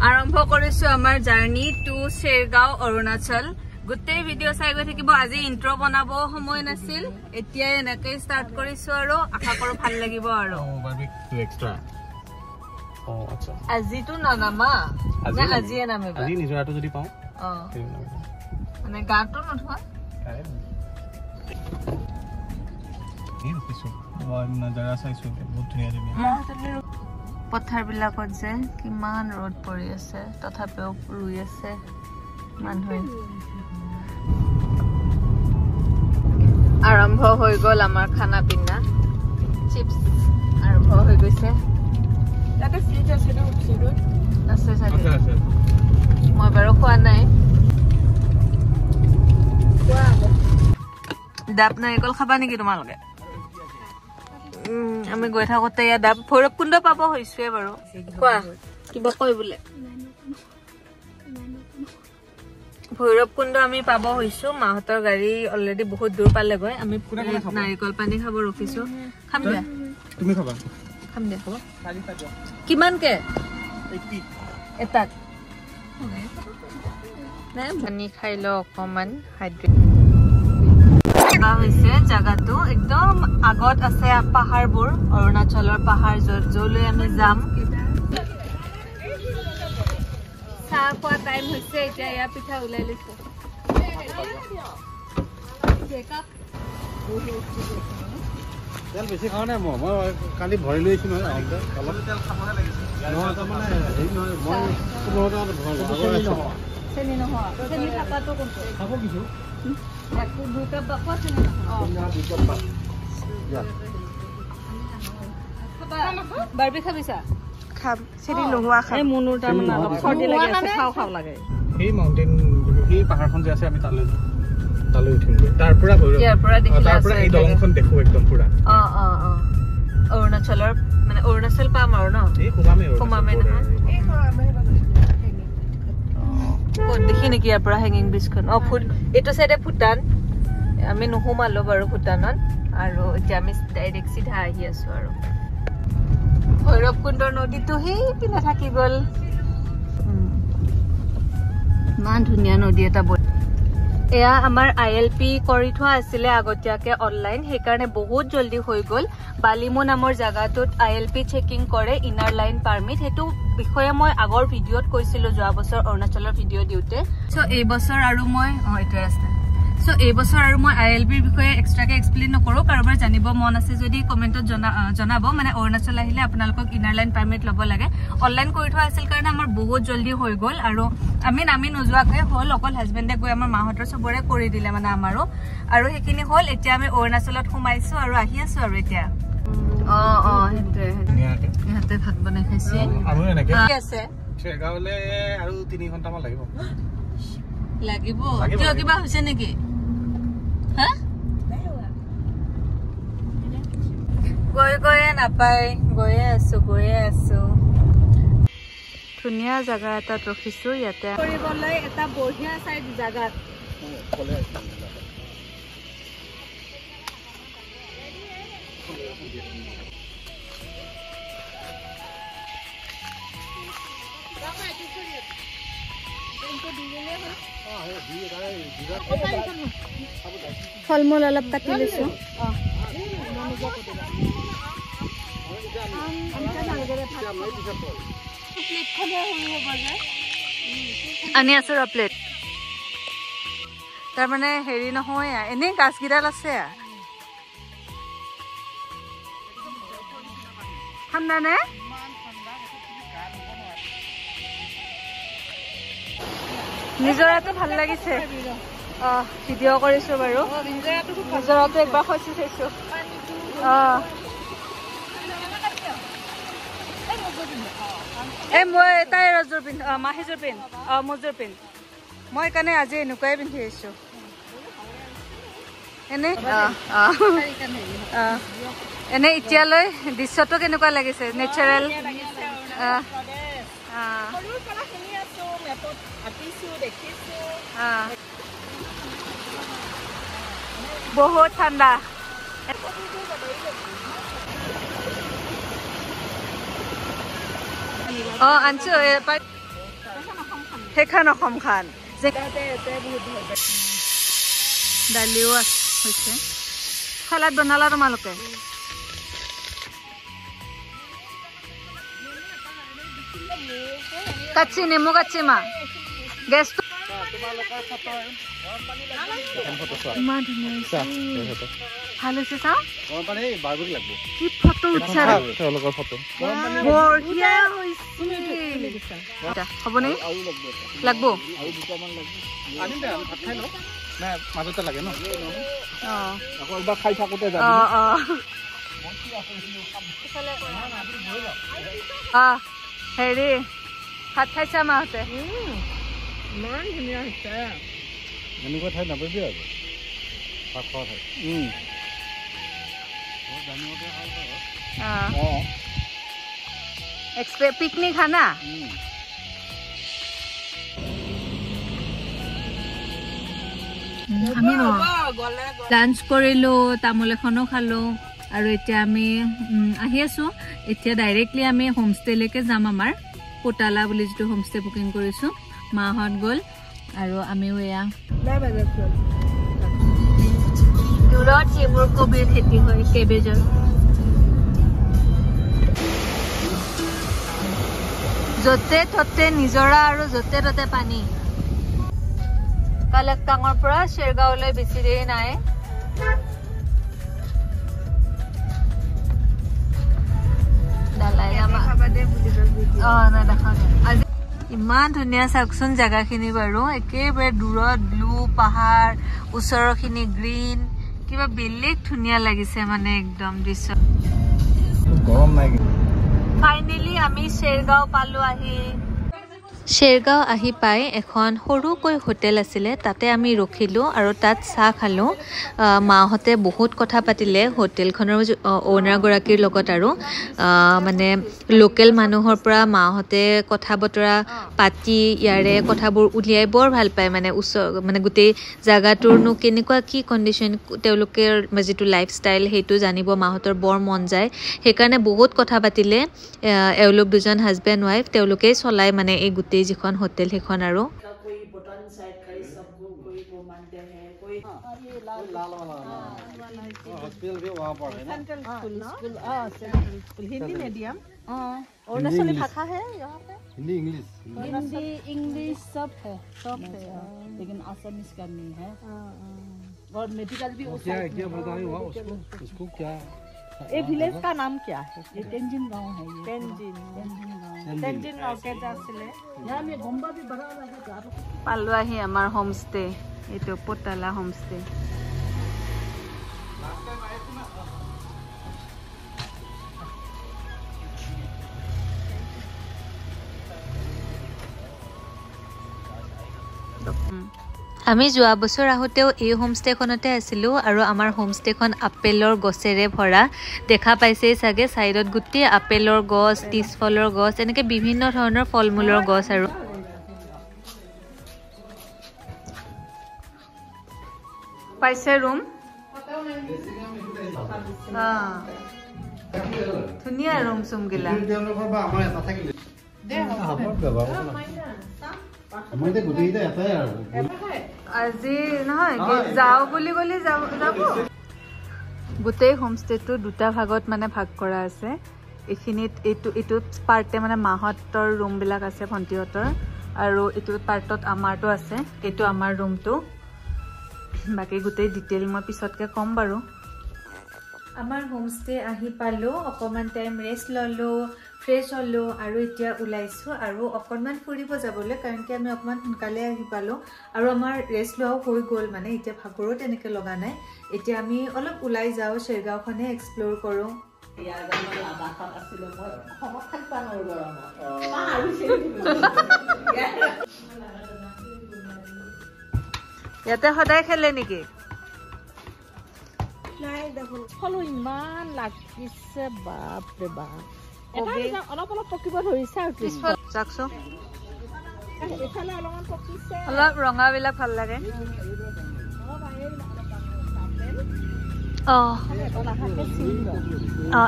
আৰম্ভ কৰিছো আমাৰ জাৰ্নি টু শ্বেৰগাঁও অৰুণাচল গোটে ভিডিও চাই গৈ থাকিব আজি ইন্ট্ৰো বনাব সময় নাছিল এতিয়া এনেকৈ ষ্টাৰ্ট কৰিছো আৰু আশা কৰো ভাল লাগিব আৰু এক্সট্ৰা আচ্ছা আজিটো নানামা আজিয়ে নামিবা আজি নিজৰাটো যদি পাওঁ মানে গাটো নথোৱা পথাৰ বিলাকত যে কিমান ৰ'দ পৰি আছে তথাপিও ৰুই আছে মানুহে আৰম্ভ হৈ গ'ল আমাৰ খানা পিনা চিপছ আৰম্ভ হৈ গৈছে আছে চাগে মই বাৰু খোৱা নাই ডাব নাৰিকল খাবা নেকি তোমালোকে আমি গৈ থাকোতে ইয়াত ডাব ভৈৰৱকুণ্ড পাব হৈছোৱে বাৰু কোৱা কিবা কয় বোলে ভৈৰৱকুণ্ড আমি পাব হৈছো মাহঁতৰ গাড়ী অলৰেডি বহুত দূৰ পালেগৈ আমি নাৰিকল পানী খাব ৰখিছো খাম দিয়া তুমি খাবা খাম দিয়া খাব কিমানকে এটাত পানী খাই ল অকমান হাইড্ৰেট হৈছে জাগাটো একদম আগত আছে পাহাৰবোৰ অৰুণাচলৰ পাহাৰ যলৈ আমি যাম চাহ খোৱা টাইম হৈছে এতিয়া ইয়াৰ পিঠা ওলাই লৈছো তেল বেছি খাওঁ নাই মই কালি ভৰাই লৈ আহিছো নহয় অলপ তেল খাবহে লাগিছে চেনি নহয় চেনি থাকাটো কোনটো খাব কিছু বাৰবি খাবিছা খাম চেনি নোহোৱা খাম এই মুনুৰ তাৰমানে অলপ চৰ্দি লাগি আছে খাও খাও লাগে এই মাউণ্টেইন এই পাহাৰখন যে আছে আমি তালৈ উঠিমগৈ তাৰ পৰা এই দলংখন দেখো একদম পুৰা অৰুণাচলৰ মানে অৰুণাচল পাম আৰু ন এই সোমামে নহয় দেখি নেকি ইয়াৰ পৰা হেঙিং ব্ৰিজখন এইটো চাইডে ভূটান আমি নোসোমালো বাৰু ভূটানত আৰু এতিয়া আমি ডাইৰেক্ট চিধা আহি আছো আৰু ভৈৰৱকুণ্ড নদীটো সেইপিনে থাকি গ'ল ইমান ধুনীয়া নদী এটা এয়া আমাৰ ILP কৰি থোৱা আছিলে আগতীয়াকে অনলাইন সেইকাৰণে বহুত জলদি হৈ গ'ল বালিমু নামৰ জাগাটোত ILP চেকিং কৰে ইনাৰ লাইন পাৰমিট সেইটো বিষয়ে মই আগৰ ভিডিঅ'ত কৈছিলো যোৱা বছৰ অৰুণাচলৰ ভিডিঅ' দিওঁতে সো এই বছৰ আৰু মই এইটোৱে আছে সো এই বছৰ আৰু মই ILP ৰ বিষয়ে এক্সট্ৰাকে এক্সপ্লেইন নকৰো কাৰোবাৰ জানিব মন আছে যদি কমেন্টত জনাব মানে অৰুণাচল আহিলে আপোনালোকক ইনাৰ লাইন পাৰমিট ল'ব লাগে অনলাইন কৰি থোৱা আছিল কাৰণে আমাৰ বহুত জলদি হৈ গ'ল আৰু আমি নামি নোযোৱাকৈ হ'ল অকল হাজবেণ্ডে গৈ আমাৰ মাহঁতৰ চবৰে কৰি দিলে মানে আমাৰো আৰু সেইখিনি হ'ল এতিয়া আমি অৰুণাচলত সোমাইছো আৰু আহি আছো আৰু এতিয়া ইহঁতে ভাত বনাই খাইছে আছে শ্বেৰগাঁৱলে আৰু 3 ঘণ্টামান লাগিব কিয় কিবা হৈছে নেকি গৈয়ে নাপায় গৈয়ে আছো ধুনীয়া জাগা এটাত ৰখিছো ইয়াতে কৰিবলৈ এটা বঢ়িয়া চাইড জাগাত ফল মূল অলপ কাটি লৈছো আনি আছো ৰ প্লেট তাৰমানে হেৰি নহয় এনেই গাছকেইডাল আছে ঠাণ্ডা নে নিজৰাটো ভাল লাগিছে ভিডিঅ' কৰিছো বাৰু নিজৰাটো একবাৰ খচি চাইছো মই তাই ৰজোৰ পিন্ধ মাহীযোৰ পিন্ধ মোৰযোৰ পিন্ধ মই সেইকাৰণে আজি এনেকুৱাই পিন্ধি আহিছো এনে এনে এতিয়ালৈ দৃশ্যটো কেনেকুৱা লাগিছে নেচাৰেল বহুত ঠাণ্ডা আনছো সেইখন অসমখন দালিও হৈছে চালাড বনালা তোমালোকে কাচ্চি নেমু কাচ্চি মা গেছটো ইমান ধুনীয়া ভাল হৈছে চা কি ফটো উঠছা বঢ়িয়া হৈছে হ'ব নে লাগব মাজতে লাগে ন হেৰি ভাত খাইছা মাহঁতে ইমান ধুনীয়া হৈছে এনেকুৱা ঠাই নাপাবি আৰু ভাত খোৱা ঠাই পিকনিক খানা আমি লাঞ্চ কৰিলো তামোল এখনো খালো আৰু এতিয়া আমি আহি আছো এতিয়া ডাইৰেক্টলি আমি হোমষ্টেলৈকে যাম আমাৰ পোটালা বুলি যিটো হোমষ্টে বুকিং কৰিছো মাহঁত গ'ল আৰু আমিও এয়া দূৰত সেইবোৰ কবিৰ খেতি হয় কেবেজৰ য'তে ত'তে নিজৰা আৰু য'তে ত'তে পানী কালেক্টাঙৰ পৰা শ্বেৰগাঁৱলৈ বেছি দেৰি নাই ইমান ধুনীয়া চাওকচোন জেগাখিনি বাৰু একেবাৰে দূৰত ব্লু পাহাৰ ওচৰৰখিনি গ্ৰীণ কিবা বেলেগ ধুনীয়া লাগিছে মানে একদম দৃশ্য গৰম নাই ফাইনেলি আমি শ্বেৰগাঁও পালো শ্বেৰগাঁও আহি পাই এখন সৰুকৈ হোটেল আছিলে তাতে আমি ৰখিলোঁ আৰু তাত চাহ খালোঁ মাহঁতে বহুত কথা পাতিলে হোটেলখনৰ অ'নাৰগৰাকীৰ লগত আৰু মানে লোকেল মানুহৰ পৰা মাহঁতে কথা বতৰা পাতি ইয়াৰে কথাবোৰ উলিয়াই বৰ ভাল পায় মানে মানে গোটেই জাগাটোৰনো কেনেকুৱা কি কণ্ডিশ্যন তেওঁলোকে যিটো লাইফষ্টাইল সেইটো জানিব মাহঁতৰ বৰ মন যায় সেইকাৰণে বহুত কথা পাতিলে এওঁলোক দুজন হাজবেণ্ড ৱাইফ তেওঁলোকেই চলাই মানে এই গোটেই যিখন হোটেল সেইখন আৰু हिंदी मीडियम अरुणाचली भाषा है यहाँ पे हिंदी इंग्लिश हिंदी इंग्लिश सब है लेकिन आसामीज का नहीं है और मेडिकल भी क्या क्या बताएं वहाँ उसको क्या ये विलेज का नाम क्या है ये तेंजिन गांव है ये तेंजिन गांव के जासिले यहाँ में गोम्बा भी बड़ा है घर पालो आही आमार होमस्टे एतो पोटाला होमस्टे আমি যোৱা বছৰ আহোঁতেও এই হোমষ্টেখনতে আছিলোঁ আৰু আমাৰ হোমষ্টেখন আপেলৰ গছেৰে ভৰা দেখা পাইছেই চাগে চাইডত গোটেই আপেলৰ গছ তিছফলৰ গছ এনেকৈ বিভিন্ন ধৰণৰ ফল মূলৰ গছ আৰু পাইছে ৰুম ধুনীয়া ৰুম চুম গিলা আজি নহয় যাওঁ বুলি গ'লে যাব গোটেই হোমষ্টেটো দুটা ভাগত মানে ভাগ কৰা আছে এইখিনিত এইটো পাৰ্টে মানে মাহঁতৰ ৰুমবিলাক আছে ভণ্টিহঁতৰ আৰু এইটো পাৰ্টত আমাৰটো আছে এইটো আমাৰ ৰুমটো বাকী গোটেই ডিটেইল মই পিছতকৈ ক'ম বাৰু আমাৰ হোমষ্টে আহি পালোঁ অকণমান টাইম ৰেষ্ট ল'লোঁ ফ্ৰেছ হ'লোঁ আৰু এতিয়া ওলাইছোঁ আৰু অকণমান ফুৰিব যাবলৈ কাৰণ কি আমি অকণমান সোনকালে আহি পালোঁ আৰু আমাৰ ৰেষ্ট লোৱাও হৈ গ'ল মানে এতিয়া ভাগৰো তেনেকৈ লগা নাই এতিয়া আমি অলপ ওলাই যাওঁ শ্বেৰগাঁওখনে এক্সপ্ল'ৰ কৰোঁ ইয়াতে সদায় খেলে নেকি নাই ফলো ইমান লাগিছে বাপৰে বাপ অলপ অলপ পকিব ধৰিছে আৰু যাকচোন এইফালে অলপমান পকিছে অলপ ৰঙাবিলাক ভাল লাগে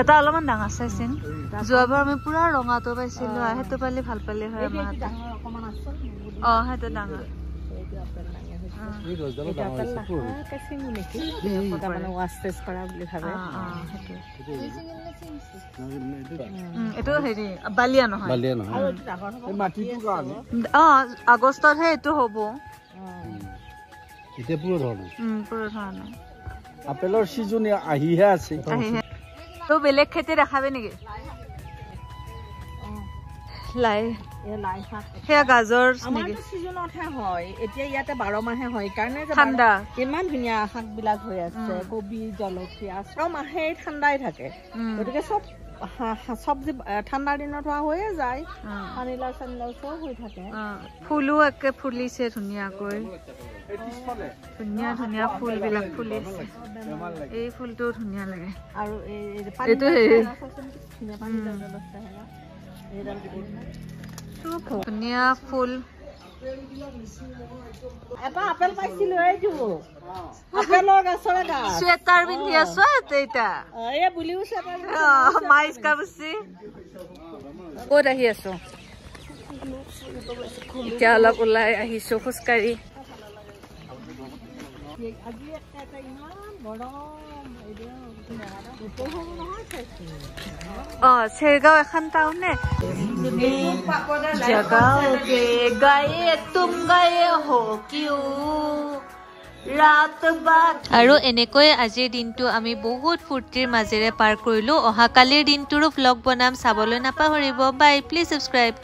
এটা অলপমান ডাঙৰ চাইছিল যোৱাবাৰ আমি পুৰা ৰঙাটো পাইছিলো সেইটো পালি ভাল পালে হয় আমাৰ সেইটো ডাঙৰ এইটো হেৰি বালিয়া নহয় আগষ্টতহে এইটো হ'ব পুৰো ধৰণৰ আপেলৰ সিজন আহিহে আছে তো বেলেগ খেতি দেখাবে নেকি লাই সেয়া গাজৰ চিজনতহে হয় এতিয়া ইয়াতে 12 মাহে হয় কাৰণে ঠাণ্ডা ইমান ধুনীয়া শাক বিলাক হৈ আছে কবি জলকীয়া সব মাহে ঠাণ্ডাই থাকে গতিকে সব সবজি ঠাণ্ডাৰ দিনত হোৱা হৈয়ে যায় পানীলাও চানীলাও চব হৈ থাকে ফুলো একে ফুলিছে ধুনীয়াকৈ ধুনীয়া ধুনীয়া ফুল বিলাক ফুলিছে এই ফুলটো ধুনীয়া লাগে আৰু এইটো ধুনীয়া ফুল এটা আপেল পাইছিলো এইটো আপেলৰ গছৰ গাছ চুৱেটাৰ পিন্ধি আছো এতিয়া এই বুলিও চুৱেটাৰ মাইচ কাপছি ক'ত আহি আছো এতিয়া অলপ ওলাই আহিছো খোজকাঢ়ি আজি এটা ইমান গৰম शेरगांव এখন টাউনে जगाओगे गए तुम गए हो क्यों रात बात আৰু এনেকৈ আজিৰ দিনটো আমি বহুত ফূৰ্তিৰ মাজেৰে পাৰ কৰিলো অহা কালিৰ দিনটোৰো ভ্লগ বনাম চাবলৈ নাপাহৰিব বাই প্লিজ সাবস্ক্ৰাইব